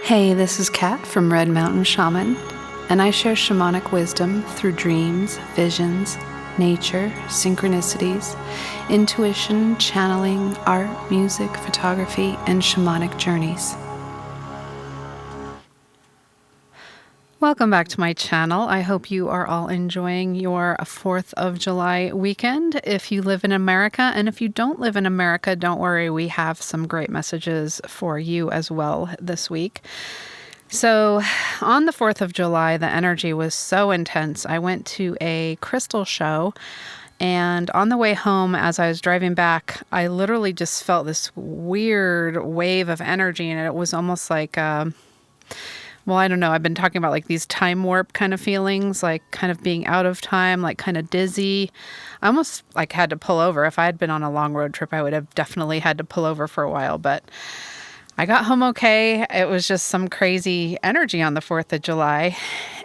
Hey, this is Kat from Red Mountain Shaman, and I share shamanic wisdom through dreams, visions, nature, synchronicities, intuition, channeling, art, music, photography, and shamanic journeys. Welcome back to my channel. I hope you are all enjoying your 4th of July weekend if you live in America. And if you don't live in America, don't worry, we have some great messages for you as well this week. So on the 4th of July, the energy was so intense. I went to a crystal show, and on the way home, as I was driving back, I literally just felt this weird wave of energy, and it was almost like well, I don't know. I've been talking about like these time warp kind of feelings, like kind of being out of time, like kind of dizzy. I almost like had to pull over. If I had been on a long road trip, I would have definitely had to pull over for a while, but I got home okay. It was just some crazy energy on the 4th of July.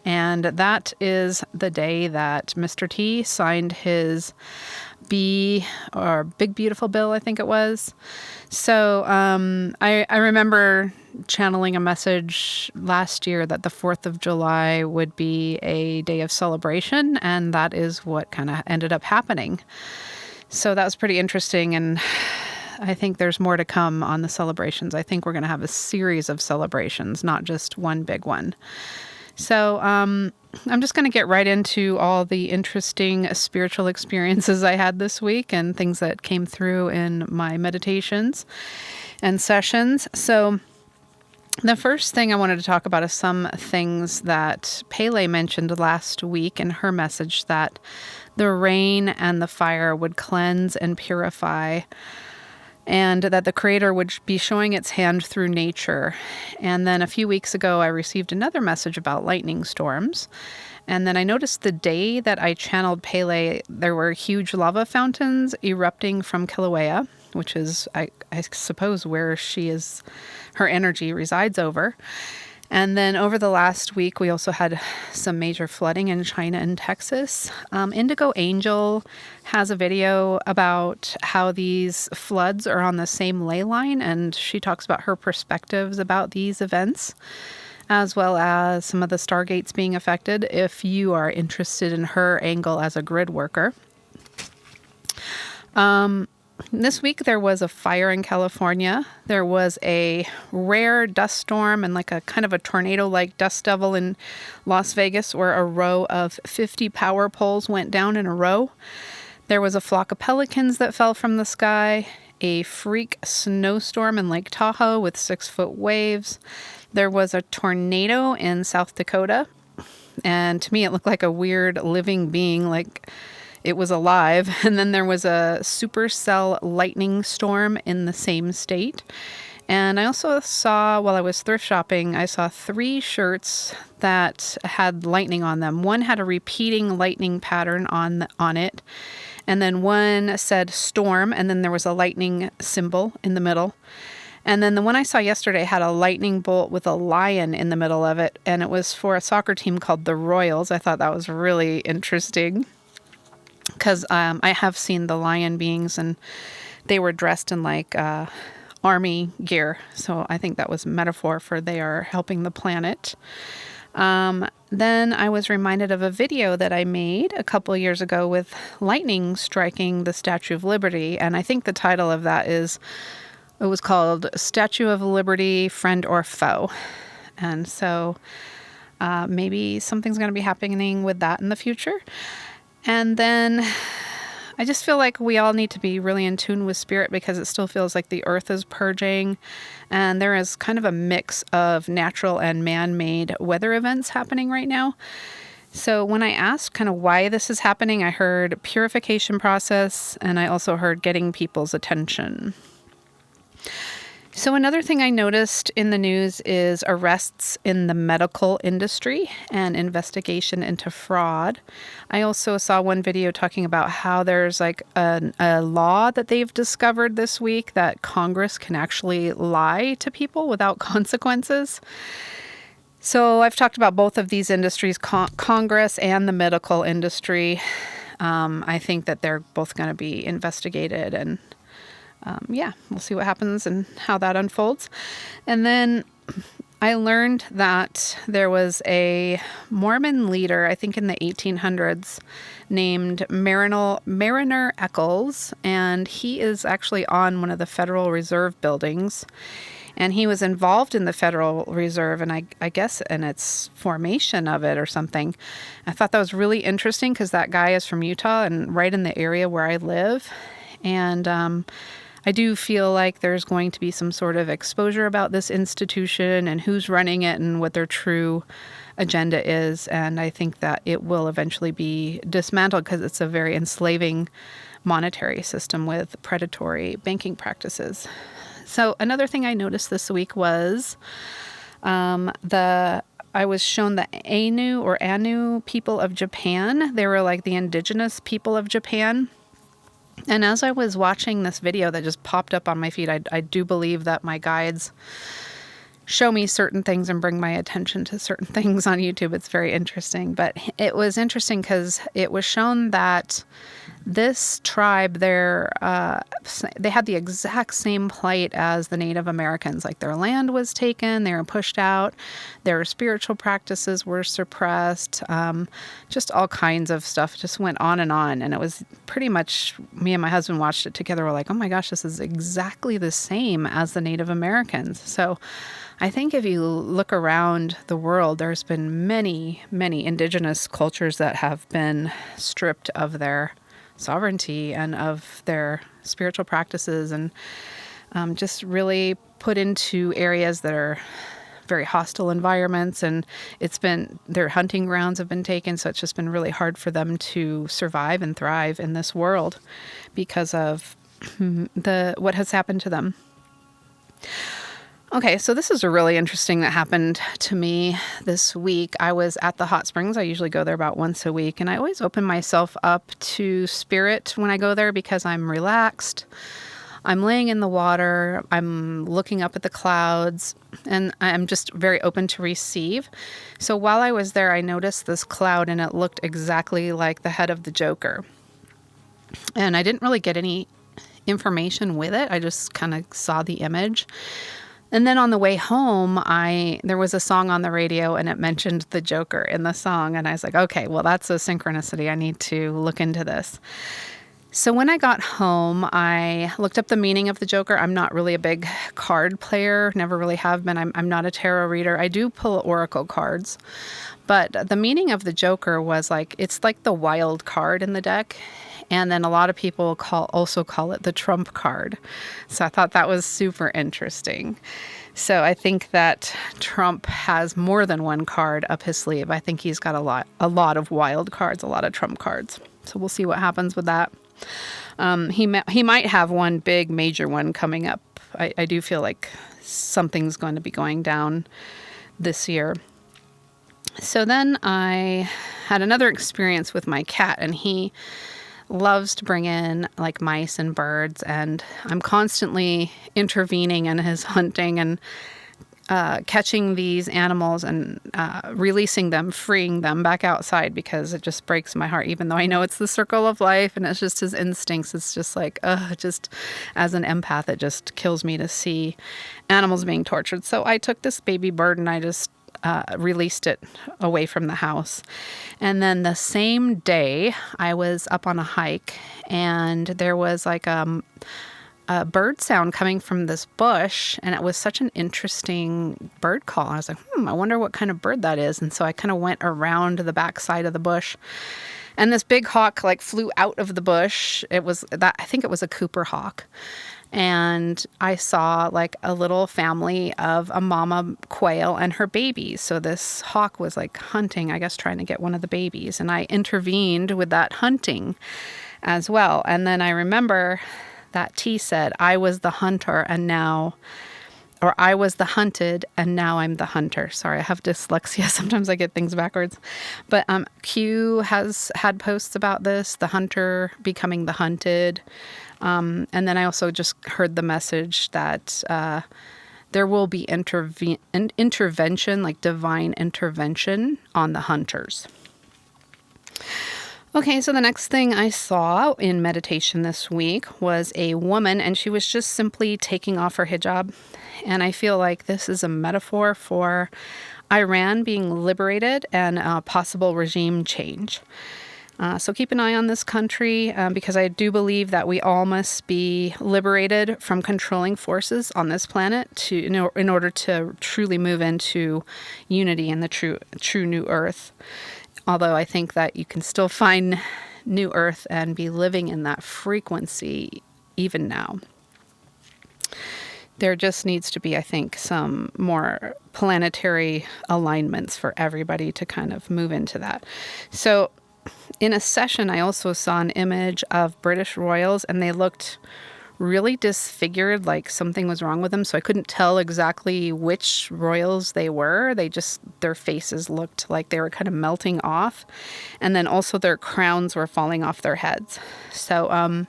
And that is the day that Mr. T signed his Big Beautiful Bill, I think it was. So I remember channeling a message last year that the 4th of July would be a day of celebration, and that is what kind of ended up happening. So that was pretty interesting, and I think there's more to come on the celebrations. I think we're going to have a series of celebrations, not just one big one. So I'm just going to get right into all the interesting spiritual experiences I had this week and things that came through in my meditations and sessions. So the first thing I wanted to talk about is some things that Pele mentioned last week in her message, that the rain and the fire would cleanse and purify, and that the Creator would be showing its hand through nature. And then a few weeks ago, I received another message about lightning storms. And then I noticed the day that I channeled Pele, there were huge lava fountains erupting from Kilauea, which is, I suppose, where her energy resides over. And then over the last week, we also had some major flooding in China and Texas. Indigo Angel has a video about how these floods are on the same ley line, and she talks about her perspectives about these events, as well as some of the stargates being affected, if you are interested in her angle as a grid worker. This week there was a fire in California. There was a rare dust storm and like a kind of a tornado-like dust devil in Las Vegas, where a row of 50 power poles went down in a row. There was a flock of pelicans that fell from the sky, a freak snowstorm in Lake Tahoe with 6-foot waves. There was a tornado in South Dakota, and to me it looked like a weird living being, like it was alive. And then there was a supercell lightning storm in the same state. And I also saw, while I was thrift shopping, I saw 3 shirts that had lightning on them. One had a repeating lightning pattern on it. And then one said storm, and then there was a lightning symbol in the middle. And then the one I saw yesterday had a lightning bolt with a lion in the middle of it. And it was for a soccer team called the Royals. I thought that was really interesting, because I have seen the lion beings, and they were dressed in like army gear. So I think that was a metaphor for they are helping the planet. Then I was reminded of a video that I made a couple years ago with lightning striking the Statue of Liberty. And I think the title of that it was called Statue of Liberty, Friend or Foe. And so maybe something's going to be happening with that in the future. And then I just feel like we all need to be really in tune with spirit, because it still feels like the earth is purging, and there is kind of a mix of natural and man-made weather events happening right now. So when I asked kind of why this is happening, I heard purification process, and I also heard getting people's attention. So another thing I noticed in the news is arrests in the medical industry and investigation into fraud. I also saw one video talking about how there's like a law that they've discovered this week that Congress can actually lie to people without consequences. So I've talked about both of these industries, Congress and the medical industry. I think that they're both going to be investigated, and we'll see what happens and how that unfolds. And then I learned that there was a Mormon leader, I think in the 1800s, named Mariner Eccles, and he is actually on one of the Federal Reserve buildings. And he was involved in the Federal Reserve, and I guess in its formation of it or something. I thought that was really interesting because that guy is from Utah and right in the area where I live. And I do feel like there's going to be some sort of exposure about this institution and who's running it and what their true agenda is. And I think that it will eventually be dismantled because it's a very enslaving monetary system with predatory banking practices. So another thing I noticed this week was I was shown the Anu people of Japan. They were like the indigenous people of Japan. And as I was watching this video that just popped up on my feed, I do believe that my guides show me certain things and bring my attention to certain things on YouTube. It's very interesting. But it was interesting because it was shown that this tribe, they had the exact same plight as the Native Americans. Like their land was taken, they were pushed out, their spiritual practices were suppressed, just all kinds of stuff just went on. And it was pretty much, me and my husband watched it together. We're like, oh my gosh, this is exactly the same as the Native Americans. So I think if you look around the world, there's been many, many indigenous cultures that have been stripped of their sovereignty and of their spiritual practices and just really put into areas that are very hostile environments, and their hunting grounds have been taken, so it's just been really hard for them to survive and thrive in this world because of what has happened to them. Okay, so this is a really interesting that happened to me this week. I was at the hot springs. I usually go there about once a week, and I always open myself up to spirit when I go there because I'm relaxed. I'm laying in the water. I'm looking up at the clouds, and I'm just very open to receive. So while I was there, I noticed this cloud, and it looked exactly like the head of the Joker. And I didn't really get any information with it. I just kind of saw the image. And then on the way home, there was a song on the radio and it mentioned the Joker in the song. And I was like, okay, well, that's a synchronicity. I need to look into this. So when I got home, I looked up the meaning of the Joker. I'm not really a big card player, never really have been. I'm not a tarot reader. I do pull oracle cards. But the meaning of the Joker was it's like the wild card in the deck. And then a lot of people also call it the Trump card. So I thought that was super interesting. So I think that Trump has more than one card up his sleeve. I think he's got a lot of wild cards, a lot of Trump cards. So we'll see what happens with that. He might have one big major one coming up. I do feel like something's going to be going down this year. So then I had another experience with my cat, and he loves to bring in mice and birds, and I'm constantly intervening in his hunting and catching these animals and releasing them, freeing them back outside because it just breaks my heart, even though I know it's the circle of life and it's just his instincts. It's just just as an empath, it just kills me to see animals being tortured. So I took this baby bird and I just released it away from the house. And then the same day I was up on a hike and there was a bird sound coming from this bush, and it was such an interesting bird call. I was like, I wonder what kind of bird that is. And so I kind of went around the back side of the bush, and this big hawk flew out of the bush. I think it was a Cooper hawk. And I saw a little family of a mama quail and her babies. So this hawk was hunting, I guess, trying to get one of the babies. And I intervened with that hunting as well. And then I remember that T said, I was the hunter and now, or I was the hunted and now I'm the hunter. Sorry, I have dyslexia. Sometimes I get things backwards. But Q has had posts about this, the hunter becoming the hunted. And then I also just heard the message that there will be intervention, divine intervention on the hunters. Okay, so the next thing I saw in meditation this week was a woman, and she was just simply taking off her hijab. And I feel like this is a metaphor for Iran being liberated and possible regime change. So keep an eye on this country because I do believe that we all must be liberated from controlling forces on this planet in order to truly move into unity in the true new earth. Although I think that you can still find new earth and be living in that frequency even now. There just needs to be, I think, some more planetary alignments for everybody to kind of move into that. So in a session, I also saw an image of British royals, and they looked really disfigured, like something was wrong with them. So I couldn't tell exactly which royals they were. Their faces looked like they were kind of melting off. And then also their crowns were falling off their heads. So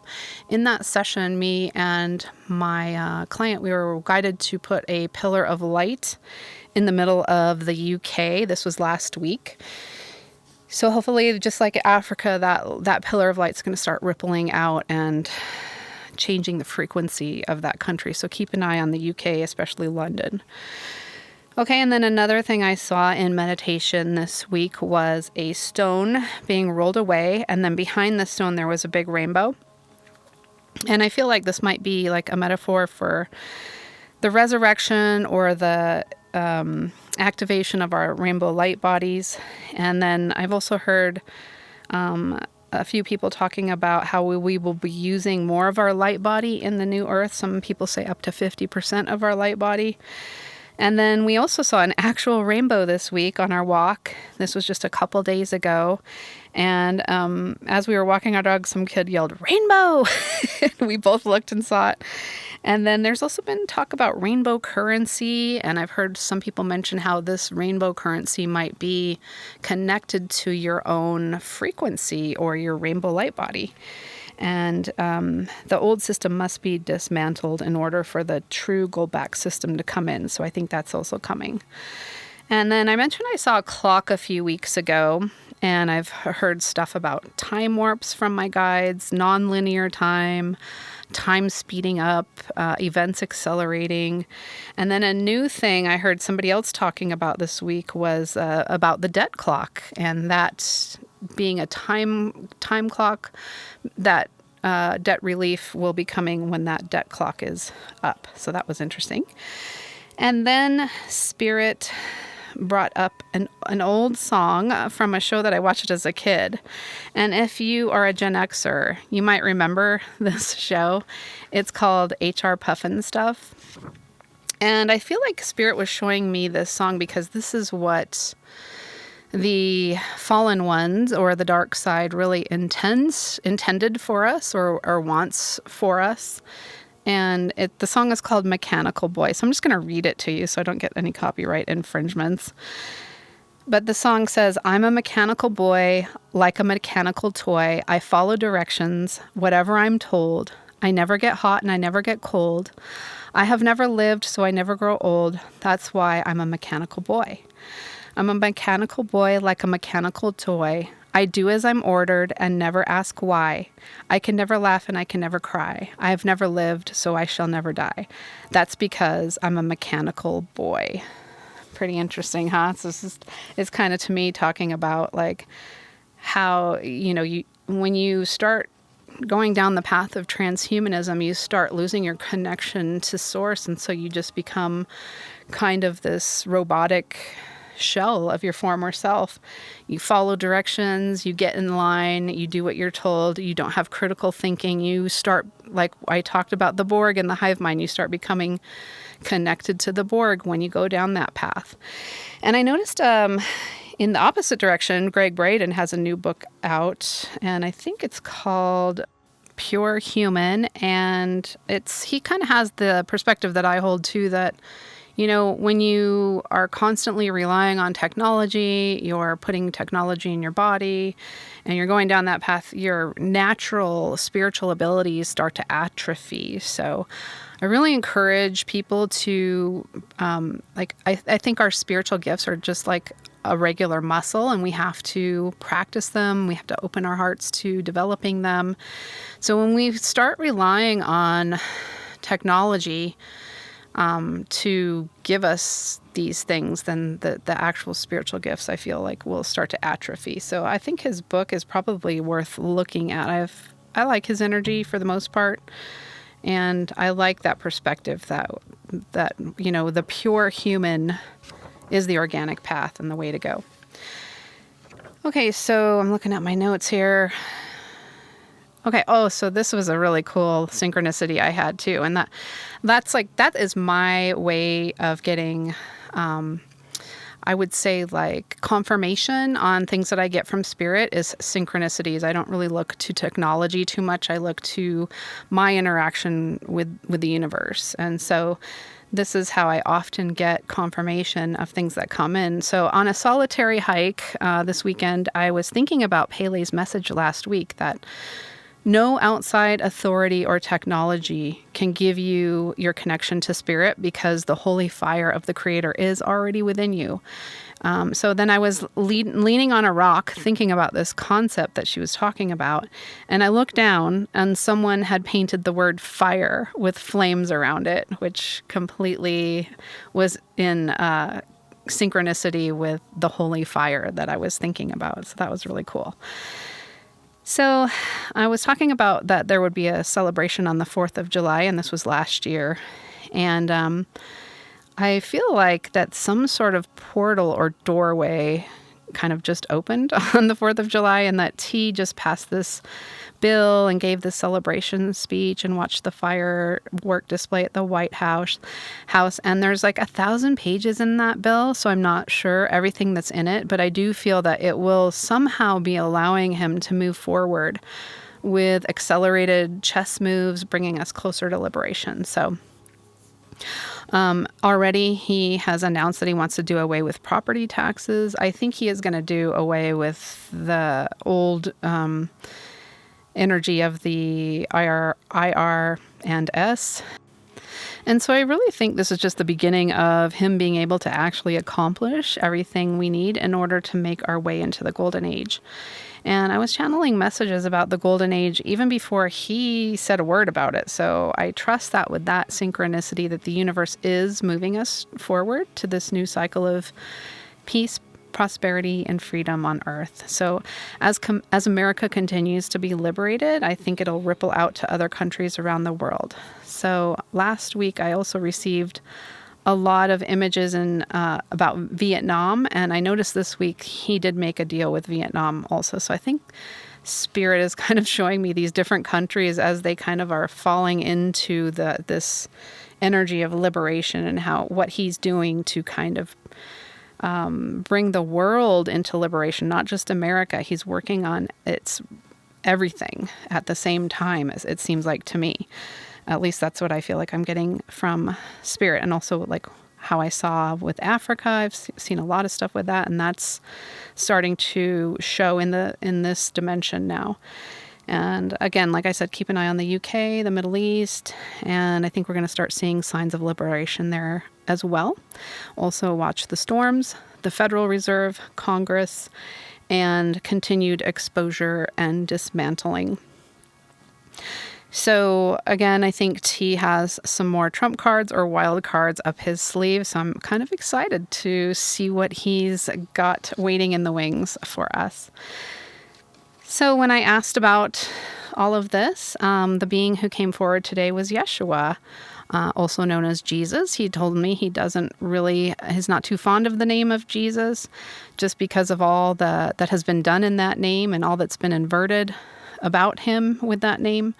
in that session, me and my client, we were guided to put a pillar of light in the middle of the UK. This was last week. So hopefully, just like Africa, that pillar of light is going to start rippling out and changing the frequency of that country. So keep an eye on the UK, especially London. Okay, and then another thing I saw in meditation this week was a stone being rolled away, and then behind the stone there was a big rainbow. And I feel like this might be like a metaphor for the resurrection or the activation of our rainbow light bodies. And then I've also heard a few people talking about how we will be using more of our light body in the new earth. Some people say up to 50% of our light body. And then we also saw an actual rainbow this week on our walk. This was just a couple days ago. And as we were walking our dog, some kid yelled, "Rainbow!" We both looked and saw it. And then there's also been talk about rainbow currency. And I've heard some people mention how this rainbow currency might be connected to your own frequency or your rainbow light body. And the old system must be dismantled in order for the true gold-back system to come in. So I think that's also coming. And then I mentioned I saw a clock a few weeks ago, and I've heard stuff about time warps from my guides, non-linear time speeding up, events accelerating. And then a new thing I heard somebody else talking about this week was about the debt clock, and that being a time clock, that debt relief will be coming when that debt clock is up. So that was interesting. And then Spirit brought up an old song from a show that I watched as a kid. And if you are a Gen Xer, you might remember this show. It's called HR Puffin Stuff. And I feel like Spirit was showing me this song because this is what the fallen ones or the dark side really intended for us or wants for us. And the song is called Mechanical Boy. So I'm just going to read it to you so I don't get any copyright infringements. But the song says, "I'm a mechanical boy, like a mechanical toy. I follow directions, whatever I'm told. I never get hot and I never get cold. I have never lived, so I never grow old. That's why I'm a mechanical boy. I'm a mechanical boy, like a mechanical toy. I do as I'm ordered and never ask why. I can never laugh and I can never cry. I have never lived, so I shall never die. That's because I'm a mechanical boy." Pretty interesting, huh? So it's kind of to me talking about like how, when you start going down the path of transhumanism, you start losing your connection to source. And so you just become kind of this robotic shell of your former self. You follow directions, you get in line, you do what you're told, you don't have critical thinking. You start, like I talked about the Borg and the hive mind, you start becoming connected to the Borg when you go down that path. And I noticed in the opposite direction, Greg Braden has a new book out, and I think it's called Pure Human. And he kind of has the perspective that I hold too, that when you are constantly relying on technology, you're putting technology in your body, and you're going down that path, your natural spiritual abilities start to atrophy. So I really encourage people to, I think our spiritual gifts are just like a regular muscle, and we have to practice them. We have to open our hearts to developing them. So when we start relying on technology to give us these things, then the actual spiritual gifts, I feel like, will start to atrophy. So I think his book is probably worth looking at. I like his energy for the most part, and I like that perspective that the pure human is the organic path and the way to go. Okay, so I'm looking at my notes here. Okay. Oh, so this was a really cool synchronicity I had too. And that is my way of getting, I would say, like, confirmation on things that I get from spirit is synchronicities. I don't really look to technology too much. I look to my interaction with the universe. And so this is how I often get confirmation of things that come in. So on a solitary hike this weekend, I was thinking about Pele's message last week that no outside authority or technology can give you your connection to spirit, because the holy fire of the Creator is already within you. So then I was leaning on a rock thinking about this concept that she was talking about, and I looked down and someone had painted the word fire with flames around it, which completely was in synchronicity with the holy fire that I was thinking about. So that was really cool. So I was talking about that there would be a celebration on the 4th of July, and this was last year. And I feel like that some sort of portal or doorway kind of just opened on the 4th of July, and that T just passed this bill and gave this celebration speech and watched the firework display at the White House. And there's like 1,000 pages in that bill, so I'm not sure everything that's in it, but I do feel that it will somehow be allowing him to move forward with accelerated chess moves, bringing us closer to liberation. So already he has announced that he wants to do away with property taxes. I think he is going to do away with the old energy of the IR and S. And so I really think this is just the beginning of him being able to actually accomplish everything we need in order to make our way into the golden age. And I was channeling messages about the golden age even before he said a word about it. So I trust that with that synchronicity that the universe is moving us forward to this new cycle of peace, prosperity, and freedom on earth. So as America continues to be liberated, I think it'll ripple out to other countries around the world. So last week I also received a lot of images about Vietnam, and I noticed this week he did make a deal with Vietnam also. So I think Spirit is kind of showing me these different countries as they kind of are falling into this energy of liberation, and what he's doing to kind of bring the world into liberation, not just America. He's working on everything at the same time, as it seems like to me. At least that's what I feel like I'm getting from Spirit. And also, like, how I saw with Africa, I've seen a lot of stuff with that, and that's starting to show in this dimension now. And again, like I said, keep an eye on the UK, the Middle East, and I think we're going to start seeing signs of liberation there as well. Also watch the storms, the Federal Reserve, Congress, and continued exposure and dismantling. So again, I think T has some more trump cards or wild cards up his sleeve. So I'm kind of excited to see what he's got waiting in the wings for us. So when I asked about all of this, the being who came forward today was Yeshua, also known as Jesus. He told me he's not too fond of the name of Jesus, just because of all that has been done in that name and all that's been inverted about him with that name.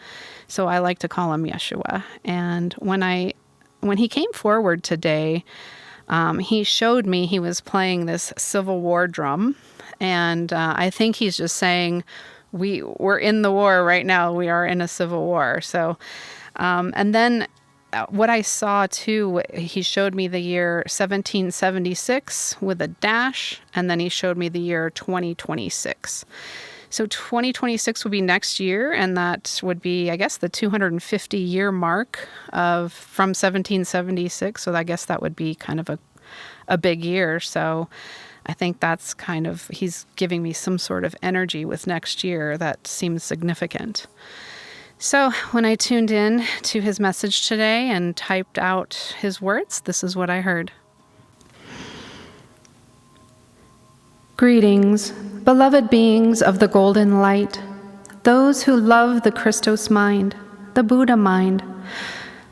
So I like to call him Yeshua. And when he came forward today, he showed me he was playing this Civil War drum. And I think he's just saying, we're in the war right now. We are in a civil war. So, and then what I saw too, he showed me the year 1776 with a dash, and then he showed me the year 2026. So 2026 would be next year, and that would be, I guess, the 250-year mark from 1776. So I guess that would be kind of a big year. So I think that's he's giving me some sort of energy with next year that seems significant. So when I tuned in to his message today and typed out his words, this is what I heard. Greetings, beloved beings of the golden light, those who love the Christos mind, the Buddha mind,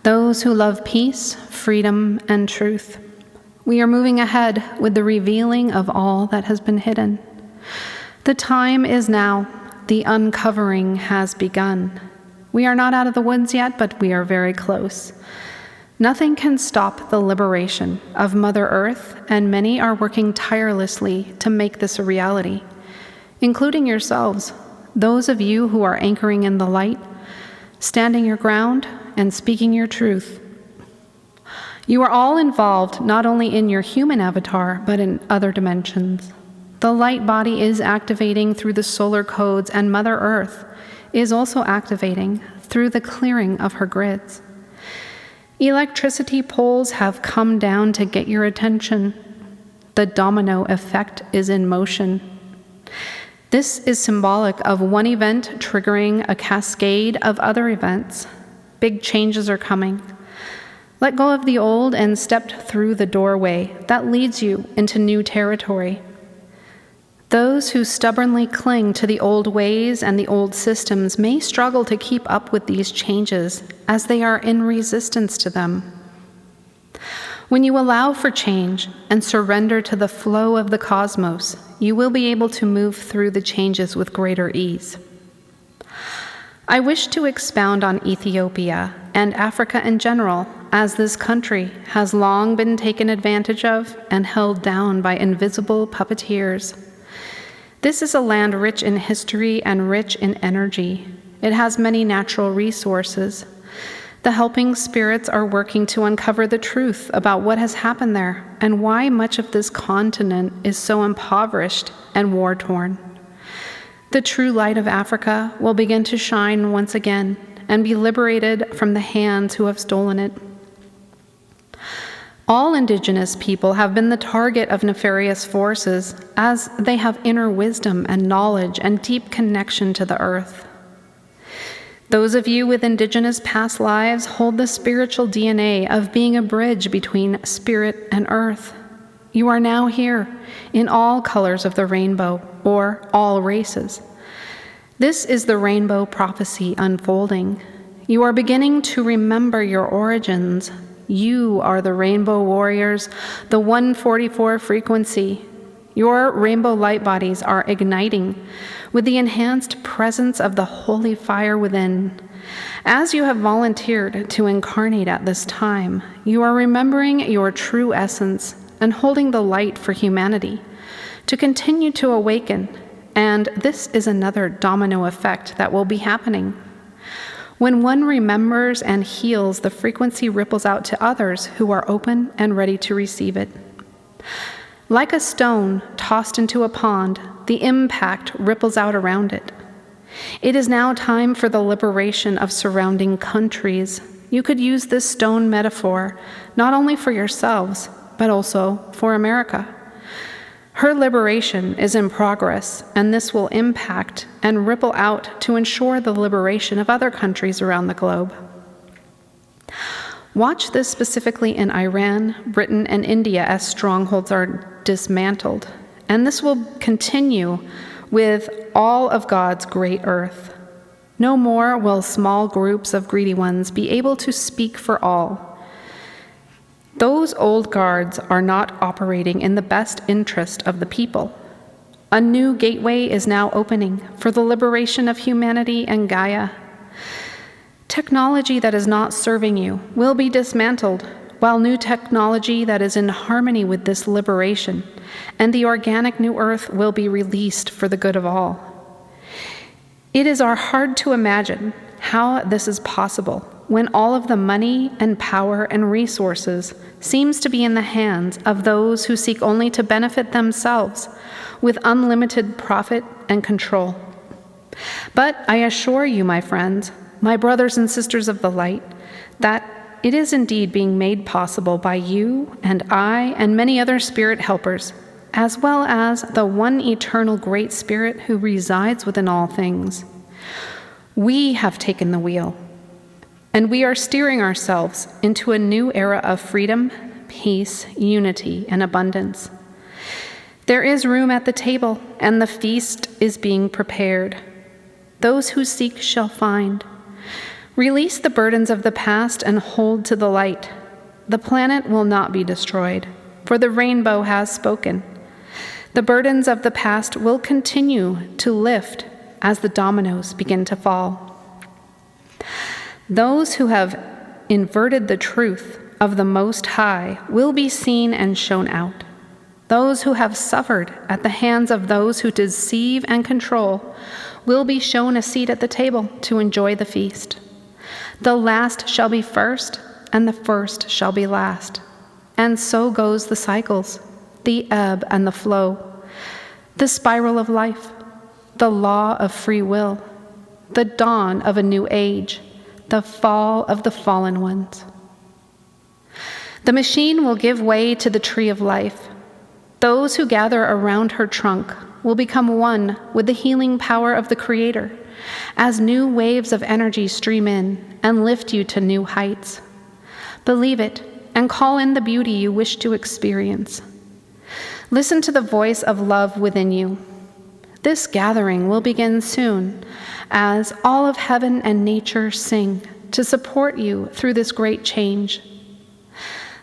those who love peace, freedom, and truth. We are moving ahead with the revealing of all that has been hidden. The time is now. The uncovering has begun. We are not out of the woods yet, but we are very close. Nothing can stop the liberation of Mother Earth, and many are working tirelessly to make this a reality, including yourselves, those of you who are anchoring in the light, standing your ground, and speaking your truth. You are all involved not only in your human avatar, but in other dimensions. The light body is activating through the solar codes, and Mother Earth is also activating through the clearing of her grids. Electricity poles have come down to get your attention. The domino effect is in motion. This is symbolic of one event triggering a cascade of other events. Big changes are coming. Let go of the old and step through the doorway that leads you into new territory. Those who stubbornly cling to the old ways and the old systems may struggle to keep up with these changes as they are in resistance to them. When you allow for change and surrender to the flow of the cosmos, you will be able to move through the changes with greater ease. I wish to expound on Ethiopia and Africa in general, as this country has long been taken advantage of and held down by invisible puppeteers. This is a land rich in history and rich in energy. It has many natural resources. The helping spirits are working to uncover the truth about what has happened there and why much of this continent is so impoverished and war-torn. The true light of Africa will begin to shine once again and be liberated from the hands who have stolen it. All indigenous people have been the target of nefarious forces as they have inner wisdom and knowledge and deep connection to the earth. Those of you with indigenous past lives hold the spiritual DNA of being a bridge between spirit and earth. You are now here in all colors of the rainbow, or all races. This is the rainbow prophecy unfolding. You are beginning to remember your origins. You are the rainbow warriors, the 144 frequency. Your rainbow light bodies are igniting with the enhanced presence of the holy fire within. As you have volunteered to incarnate at this time, you are remembering your true essence and holding the light for humanity to continue to awaken, and this is another domino effect that will be happening. When one remembers and heals, the frequency ripples out to others who are open and ready to receive it. Like a stone tossed into a pond, the impact ripples out around it. It is now time for the liberation of surrounding countries. You could use this stone metaphor not only for yourselves, but also for America. Her liberation is in progress, and this will impact and ripple out to ensure the liberation of other countries around the globe. Watch this specifically in Iran, Britain, and India as strongholds are dismantled, and this will continue with all of God's great earth. No more will small groups of greedy ones be able to speak for all. Those old guards are not operating in the best interest of the people. A new gateway is now opening for the liberation of humanity and Gaia. Technology that is not serving you will be dismantled, while new technology that is in harmony with this liberation and the organic new earth will be released for the good of all. It is hard to imagine how this is possible when all of the money and power and resources seems to be in the hands of those who seek only to benefit themselves with unlimited profit and control. But I assure you, my friends, my brothers and sisters of the light, that it is indeed being made possible by you and I and many other spirit helpers as well as the one eternal Great Spirit who resides within all things. We have taken the wheel, and we are steering ourselves into a new era of freedom, peace, unity, and abundance. There is room at the table, and the feast is being prepared. Those who seek shall find. Release the burdens of the past and hold to the light. The planet will not be destroyed, for the rainbow has spoken. The burdens of the past will continue to lift as the dominoes begin to fall. Those who have inverted the truth of the Most High will be seen and shown out. Those who have suffered at the hands of those who deceive and control will be shown a seat at the table to enjoy the feast. The last shall be first, and the first shall be last. And so goes the cycles, the ebb and the flow, the spiral of life, the law of free will, the dawn of a new age, the fall of the fallen ones. The machine will give way to the tree of life. Those who gather around her trunk will become one with the healing power of the Creator as new waves of energy stream in and lift you to new heights. Believe it and call in the beauty you wish to experience. Listen to the voice of love within you. This gathering will begin soon as all of heaven and nature sing to support you through this great change.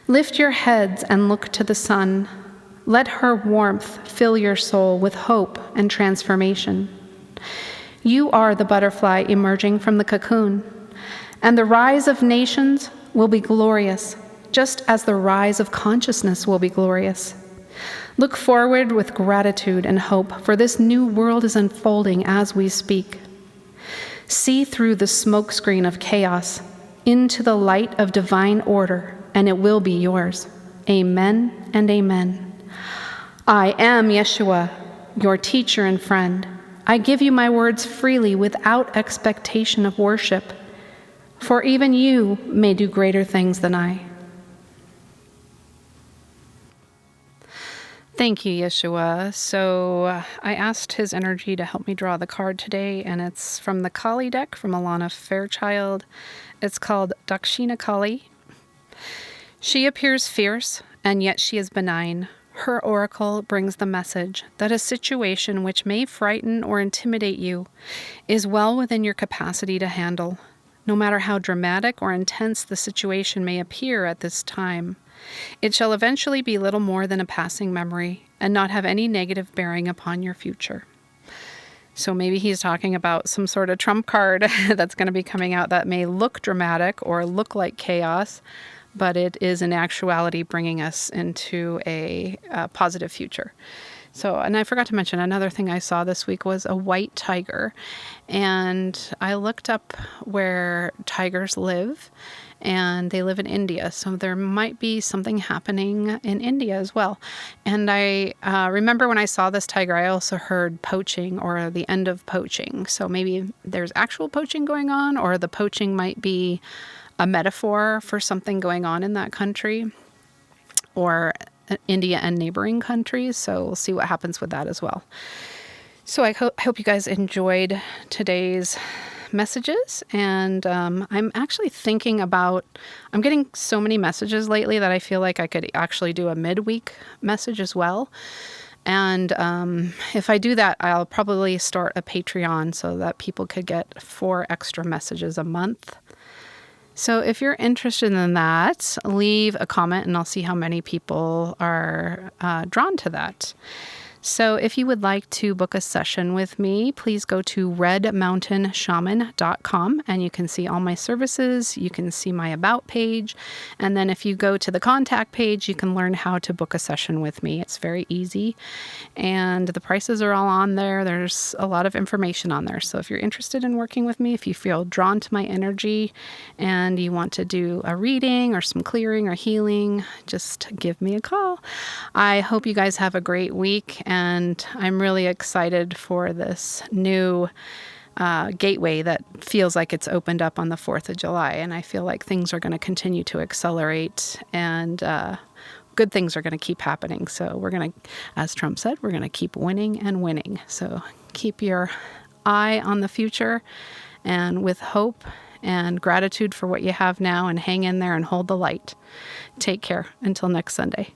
Lift your heads and look to the sun. Let her warmth fill your soul with hope and transformation. You are the butterfly emerging from the cocoon, and the rise of nations will be glorious, just as the rise of consciousness will be glorious. Look forward with gratitude and hope, for this new world is unfolding as we speak. See through the smokescreen of chaos into the light of divine order, and it will be yours. Amen and amen. I am Yeshua, your teacher and friend. I give you my words freely without expectation of worship, for even you may do greater things than I. Thank you, Yeshua. So I asked his energy to help me draw the card today, and it's from the Collie deck from Alana Fairchild. It's called Dakshina Collie. She appears fierce, and yet she is benign. Her oracle brings the message that a situation which may frighten or intimidate you is well within your capacity to handle, no matter how dramatic or intense the situation may appear at this time. It shall eventually be little more than a passing memory and not have any negative bearing upon your future. So maybe he's talking about some sort of trump card that's going to be coming out that may look dramatic or look like chaos, but it is in actuality bringing us into a positive future. So, and I forgot to mention, another thing I saw this week was a white tiger. And I looked up where tigers live, and they live in India. So there might be something happening in India as well. And I remember when I saw this tiger, I also heard poaching or the end of poaching. So maybe there's actual poaching going on, or the poaching might be a metaphor for something going on in that country, or India and neighboring countries. So we'll see what happens with that as well. So I hope you guys enjoyed today's messages. And I'm actually thinking about, I'm getting so many messages lately that I feel like I could actually do a midweek message as well. And if I do that, I'll probably start a Patreon so that people could get 4 extra messages a month. So if you're interested in that, leave a comment and I'll see how many people are drawn to that. So if you would like to book a session with me, please go to redmountainshaman.com and you can see all my services. You can see my about page. And then if you go to the contact page, you can learn how to book a session with me. It's very easy. And the prices are all on there. There's a lot of information on there. So if you're interested in working with me, if you feel drawn to my energy and you want to do a reading or some clearing or healing, just give me a call. I hope you guys have a great week. And I'm really excited for this new gateway that feels like it's opened up on the 4th of July. And I feel like things are going to continue to accelerate. And good things are going to keep happening. So we're going to, as Trump said, we're going to keep winning and winning. So keep your eye on the future and with hope and gratitude for what you have now, and hang in there and hold the light. Take care until next Sunday.